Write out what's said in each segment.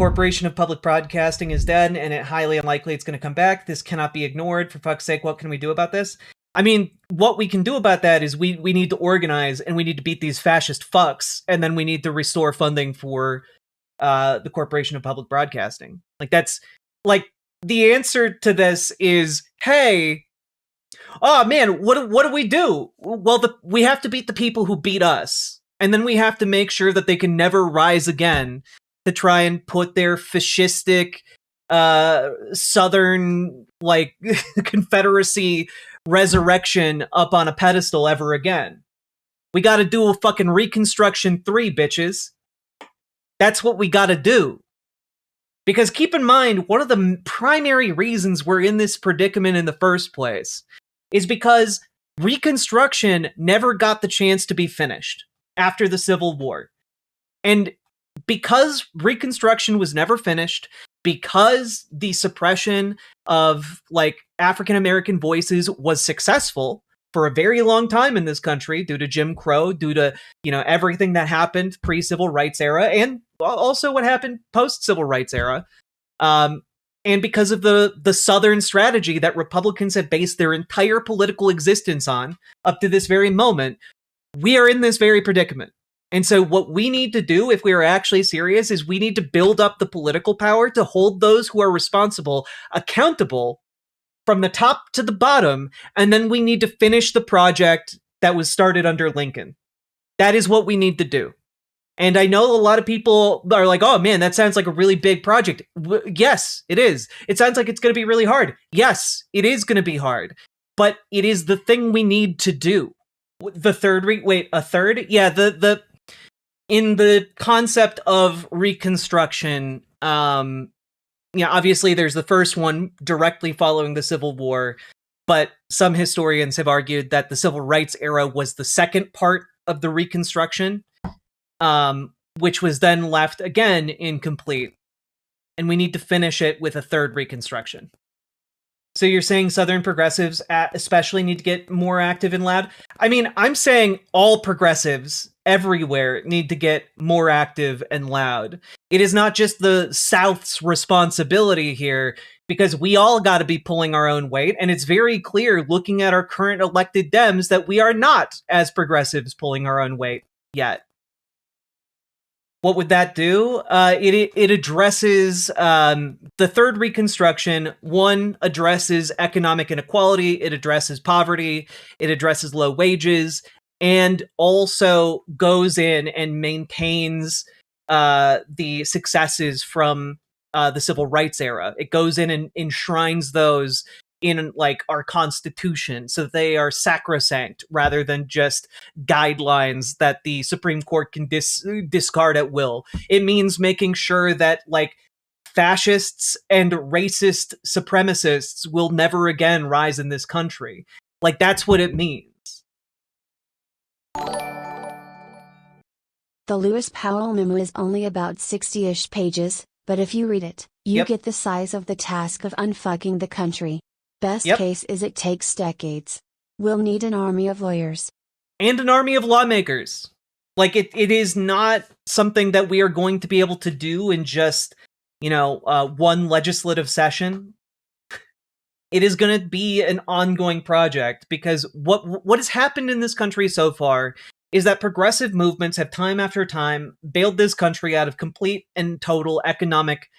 corporation of public broadcasting is dead, and it's highly unlikely it's going to come back. This cannot be ignored. For fuck's sake, what can we do about this? I mean, what we can do about that is we need to organize, and we need to beat these fascist fucks, and then we need to restore funding for the corporation of public broadcasting. Like, that's like the answer to this is, hey, oh man, what do we do? Well, we have to beat the people who beat us, and then we have to make sure that they can never rise again to try and put their fascistic southern like Confederacy resurrection up on a pedestal ever again. We got to do a fucking Reconstruction 3, bitches. That's what we got to do. Because keep in mind, one of the primary reasons we're in this predicament in the first place is because Reconstruction never got the chance to be finished after the Civil War. And because Reconstruction was never finished, because the suppression of like African American voices was successful for a very long time in this country due to Jim Crow, due to, you know, everything that happened pre-civil rights era and also what happened post-civil rights era. And because of the Southern strategy that Republicans have based their entire political existence on up to this very moment, we are in this very predicament. And so what we need to do, if we are actually serious, is we need to build up the political power to hold those who are responsible accountable from the top to the bottom, and then we need to finish the project that was started under Lincoln. That is what we need to do. And I know a lot of people are like, oh man, that sounds like a really big project. Yes, it is. It sounds like it's going to be really hard. Yes, it is going to be hard. But it is the thing we need to do. The third, a third? Yeah, in the concept of Reconstruction, obviously there's the first one directly following the Civil War, but some historians have argued that the Civil Rights era was the second part of the Reconstruction, which was then left again incomplete, and we need to finish it with a third Reconstruction. So you're saying Southern progressives especially need to get more active and loud? I mean, I'm saying all progressives everywhere need to get more active and loud. It is not just the South's responsibility here, because we all got to be pulling our own weight, and it's very clear looking at our current elected Dems that we are not, as progressives, pulling our own weight yet. What would that do? It addresses the third Reconstruction. One addresses economic inequality, it addresses poverty, it addresses low wages, and also goes in and maintains the successes from the Civil Rights era. It goes in and enshrines those in like our Constitution, so they are sacrosanct rather than just guidelines that the Supreme Court can discard at will. It means making sure that like fascists and racist supremacists will never again rise in this country. Like, that's what it means. The Lewis Powell memo is only about 60-ish pages, but if you read it, you get the size of the task of unfucking the country. Best case is it takes decades. We'll need an army of lawyers. And an army of lawmakers. Like, it is not something that we are going to be able to do in just, one legislative session. It is going to be an ongoing project, because what has happened in this country so far is that progressive movements have time after time bailed this country out of complete and total economic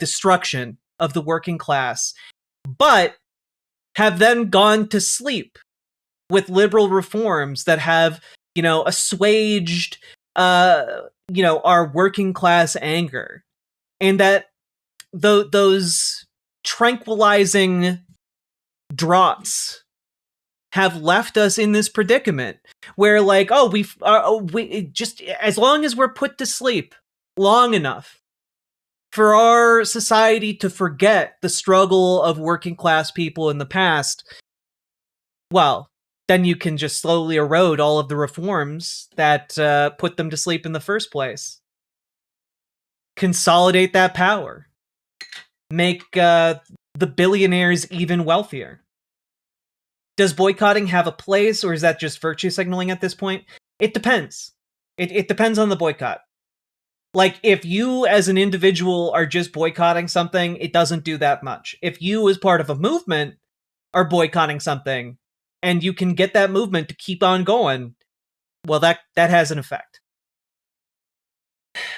destruction of the working class, but have then gone to sleep with liberal reforms that have, assuaged, our working class anger. And that those tranquilizing draughts have left us in this predicament where, like, we just, as long as we're put to sleep long enough for our society to forget the struggle of working class people in the past, well, then you can just slowly erode all of the reforms that put them to sleep in the first place. Consolidate that power. Make the billionaires even wealthier. Does boycotting have a place, or is that just virtue signaling at this point? It depends. It depends on the boycott. Like, if you as an individual are just boycotting something, it doesn't do that much. If you as part of a movement are boycotting something, and you can get that movement to keep on going, well, that has an effect.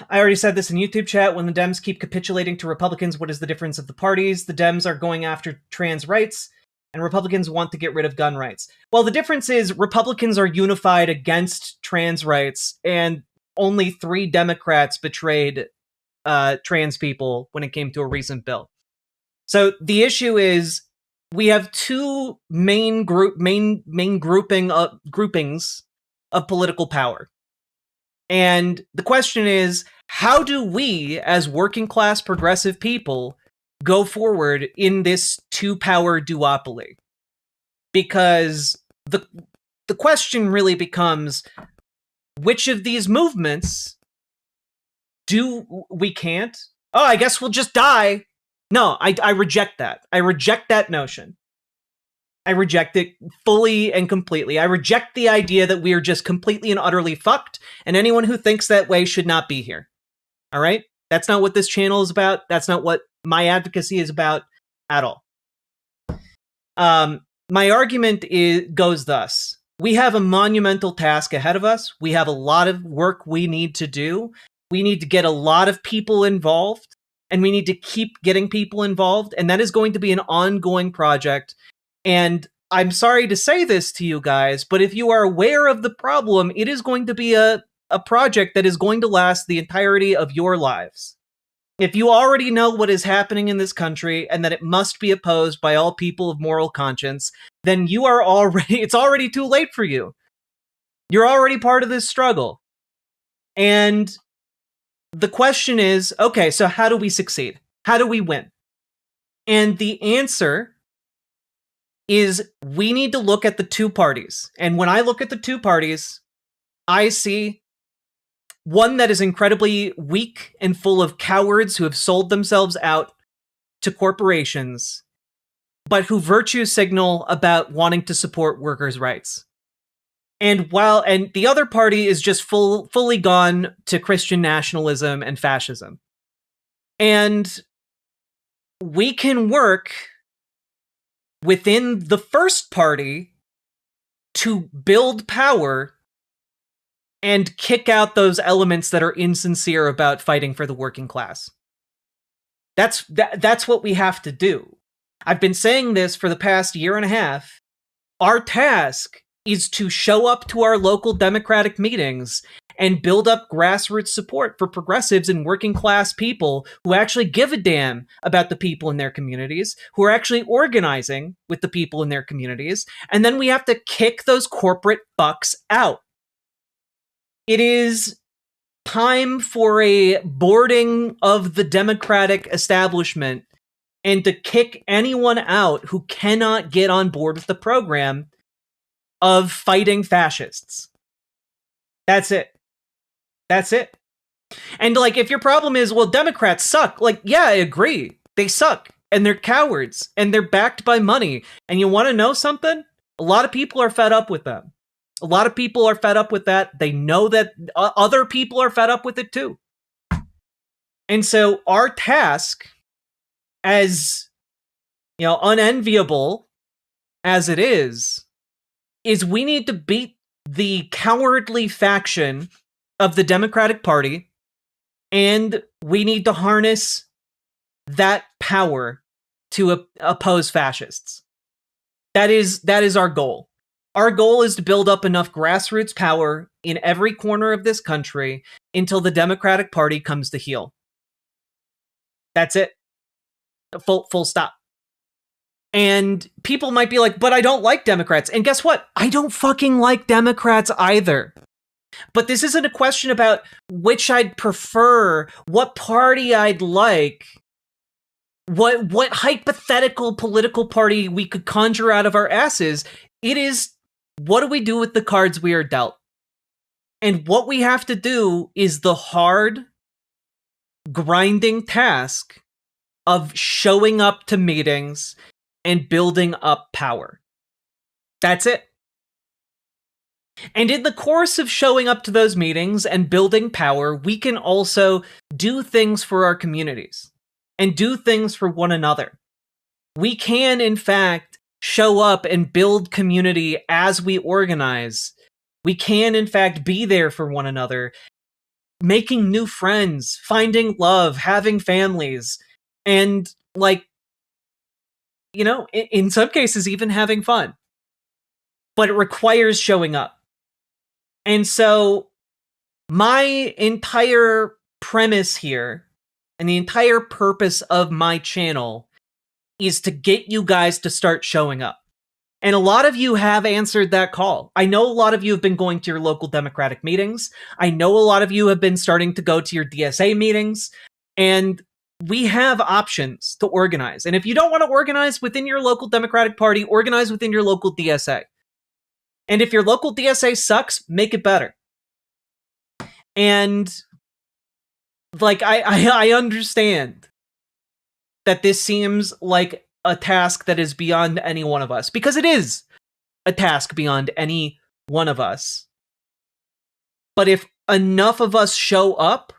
I already said this in YouTube chat. When the Dems keep capitulating to Republicans, what is the difference of the parties? The Dems are going after trans rights, and Republicans want to get rid of gun rights. Well, the difference is Republicans are unified against trans rights, and only 3 Democrats betrayed trans people when it came to a recent bill. So the issue is we have 2 main groupings of political power. And the question is, how do we, as working class progressive people, go forward in this 2-power duopoly? Because the question really becomes, which of these movements we can't? Oh, I guess we'll just die. No, I reject that. I reject that notion. I reject it fully and completely. I reject the idea that we are just completely and utterly fucked, and anyone who thinks that way should not be here. All right? That's not what this channel is about. That's not what my advocacy is about at all. My argument goes thus. We have a monumental task ahead of us. We have a lot of work we need to do. We need to get a lot of people involved, and we need to keep getting people involved, and that is going to be an ongoing project. And I'm sorry to say this to you guys, but if you are aware of the problem, it is going to be a project that is going to last the entirety of your lives. If you already know what is happening in this country and that it must be opposed by all people of moral conscience, then you are it's already too late for you. You're already part of this struggle. And the question is, okay, so how do we succeed? How do we win? And the answer is we need to look at the 2 parties. And when I look at the 2 parties, I see one that is incredibly weak and full of cowards who have sold themselves out to corporations, but who virtue signal about wanting to support workers' rights. And the other party is just fully gone to Christian nationalism and fascism. And we can work within the first party to build power and kick out those elements that are insincere about fighting for the working class. That's what we have to do. I've been saying this for the past year and a half. Our task is to show up to our local Democratic meetings and build up grassroots support for progressives and working class people who actually give a damn about the people in their communities, who are actually organizing with the people in their communities, and then we have to kick those corporate fucks out. It is time for a boarding of the Democratic establishment and to kick anyone out who cannot get on board with the program of fighting fascists. That's it. That's it. And like, if your problem is, well, Democrats suck, like, yeah, I agree. They suck, and they're cowards, and they're backed by money. And you want to know something? A lot of people are fed up with them. A lot of people are fed up with that. They know that other people are fed up with it too. And so our task, as unenviable as it is we need to beat the cowardly faction of the Democratic Party, and we need to harness that power to oppose fascists. That is our goal. Our goal is to build up enough grassroots power in every corner of this country until the Democratic Party comes to heel. That's it. Full stop. And people might be like, but I don't like Democrats. And guess what? I don't fucking like Democrats either. But this isn't a question about which I'd prefer, what party I'd like, what hypothetical political party we could conjure out of our asses. It is, what do we do with the cards we are dealt? And what we have to do is the hard, grinding task of showing up to meetings and building up power. That's it. And in the course of showing up to those meetings and building power, we can also do things for our communities and do things for one another. We can, in fact, show up and build community as we organize. We can, in fact, be there for one another, making new friends, finding love, having families, and, like, you know, in some cases, even having fun. But it requires showing up. And so my entire premise here and the entire purpose of my channel is to get you guys to start showing up. And a lot of you have answered that call. I know a lot of you have been going to your local Democratic meetings. I know a lot of you have been starting to go to your DSA meetings. And we have options to organize. And if you don't want to organize within your local Democratic Party, organize within your local DSA. And if your local DSA sucks, make it better. And, like, I understand that this seems like a task that is beyond any one of us, because it is a task beyond any one of us. But if enough of us show up,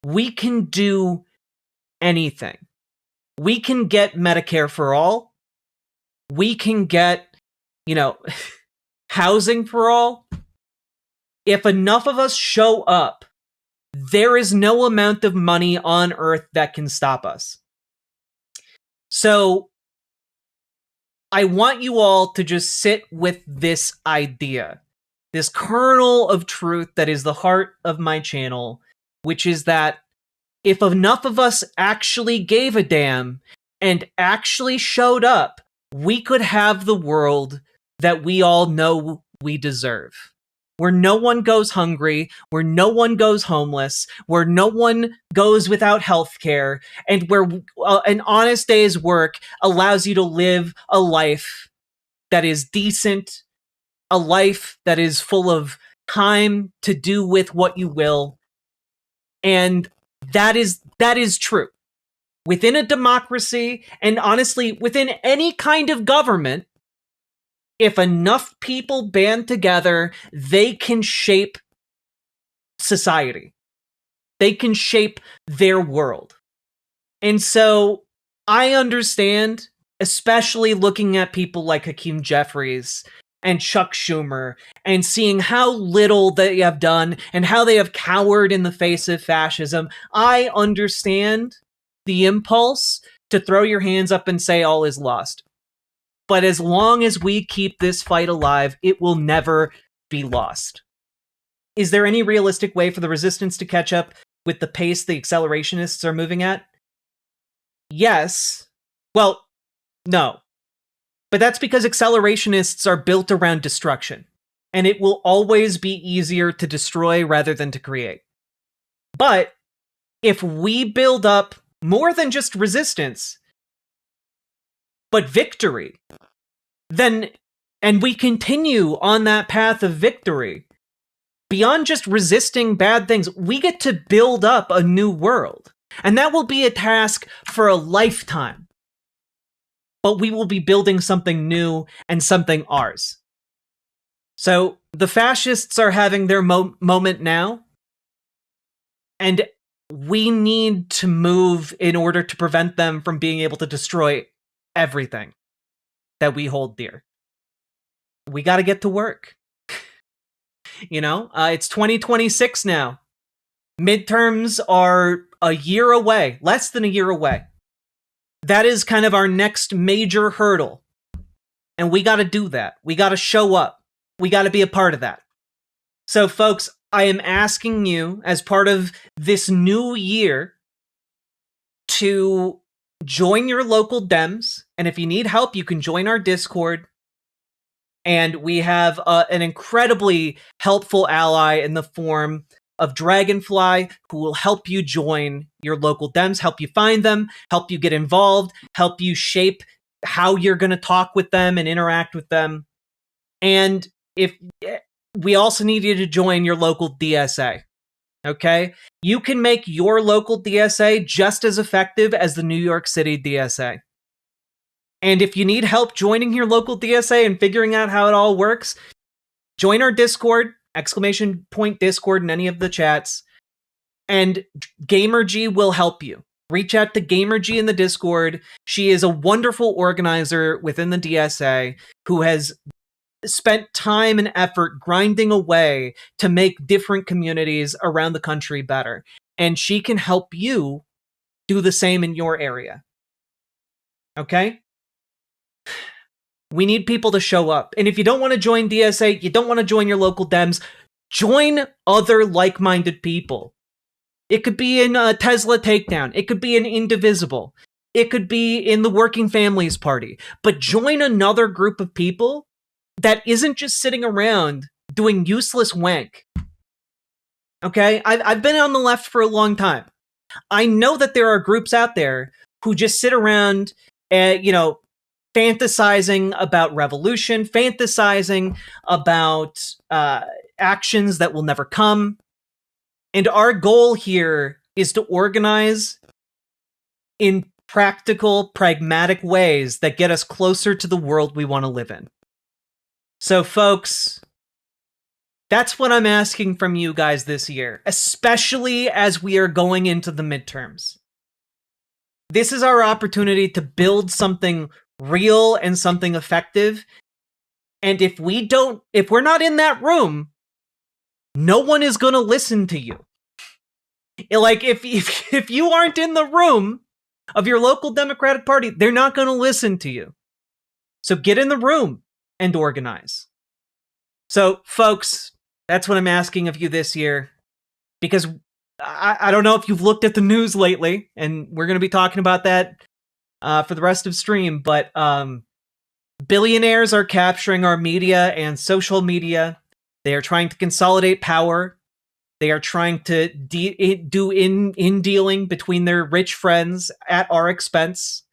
we can do anything. We can get Medicare for all. We can get, you know, housing for all. If enough of us show up, there is no amount of money on earth that can stop us. So I want you all to just sit with this idea, this kernel of truth that is the heart of my channel, which is that if enough of us actually gave a damn and actually showed up, we could have the world that we all know we deserve. Where no one goes hungry, where no one goes homeless, where no one goes without health care, and where an honest day's work allows you to live a life that is decent, a life that is full of time to do with what you will. And that is true. Within a democracy, and honestly, within any kind of government, if enough people band together, they can shape society. They can shape their world. And so I understand, especially looking at people like Hakeem Jeffries and Chuck Schumer and seeing how little they have done and how they have cowered in the face of fascism. I understand the impulse to throw your hands up and say all is lost. But as long as we keep this fight alive, it will never be lost. Is there any realistic way for the resistance to catch up with the pace the accelerationists are moving at? Yes. Well, no. But that's because accelerationists are built around destruction, and it will always be easier to destroy rather than to create. But if we build up more than just resistance, but victory, then, and we continue on that path of victory, beyond just resisting bad things, we get to build up a new world. And that will be a task for a lifetime. But we will be building something new and something ours. So the fascists are having their moment now, and we need to move in order to prevent them from being able to destroy everything that we hold dear. We got to get to work. You know, it's 2026 now. Midterms are a year away, less than a year away. That is kind of our next major hurdle. And we got to do that. We got to show up. We got to be a part of that. So, folks, I am asking you, as part of this new year, to join your local Dems. And if you need help, you can join our Discord. And we have an incredibly helpful ally in the form of Dragonfly, who will help you join your local Dems, help you find them, help you get involved, help you shape how you're going to talk with them and interact with them. And if we also need you to join your local DSA, okay? You can make your local DSA just as effective as the New York City DSA. And if you need help joining your local DSA and figuring out how it all works, join our Discord, !Discord in any of the chats, and GamerG will help you. Reach out to GamerG in the Discord. She is a wonderful organizer within the DSA who has spent time and effort grinding away to make different communities around the country better. And she can help you do the same in your area. Okay? We need people to show up. And if you don't want to join DSA, you don't want to join your local Dems, join other like-minded people. It could be in Tesla Takedown. It could be in Indivisible. It could be in the Working Families Party. But join another group of people that isn't just sitting around doing useless wank. Okay? I've been on the left for a long time. I know that there are groups out there who just sit around, fantasizing about revolution, fantasizing about actions that will never come. And our goal here is to organize in practical, pragmatic ways that get us closer to the world we want to live in. So, folks, that's what I'm asking from you guys this year, especially as we are going into the midterms. This is our opportunity to build something real and something effective. And if we're not in that room, no one is going to listen to you. Like, if you aren't in the room of your local Democratic Party, they're not going to listen to you. So get in the room and organize. So, folks, that's what I'm asking of you this year. Because I don't know if you've looked at the news lately, and we're going to be talking about that for the rest of stream, but billionaires are capturing our media and social media. They are trying to consolidate power. They are trying to do in-dealing between their rich friends at our expense.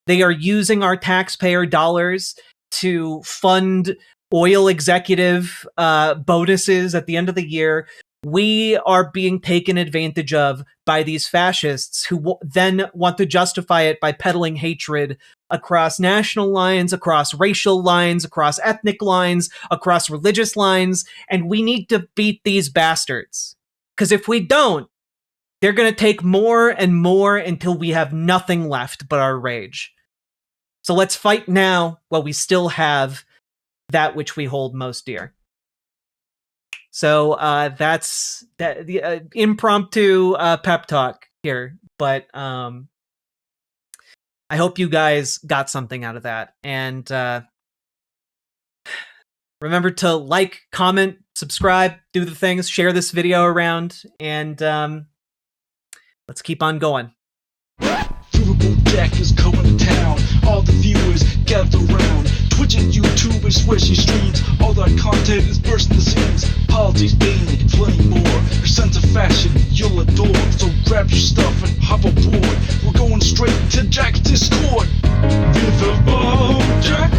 They are using our taxpayer dollars to fund oil executive bonuses at the end of the year. We are being taken advantage of by these fascists who then want to justify it by peddling hatred across national lines, across racial lines, across ethnic lines, across religious lines, and we need to beat these bastards. Because if we don't, they're going to take more and more until we have nothing left but our rage. So let's fight now while we still have that which we hold most dear. So that's the impromptu pep talk here, but I hope you guys got something out of that. And remember to like, comment, subscribe, do the things, share this video around, and let's keep on going. Riverboat Jack is going to town. All the viewers gather around. Twitch and YouTube is where she streams. All that content is bursting the seams. Politics, gaming, plenty more. Her sense of fashion you'll adore. So grab your stuff and hop aboard. We're going straight to Jack's Discord. Riverboat Jack.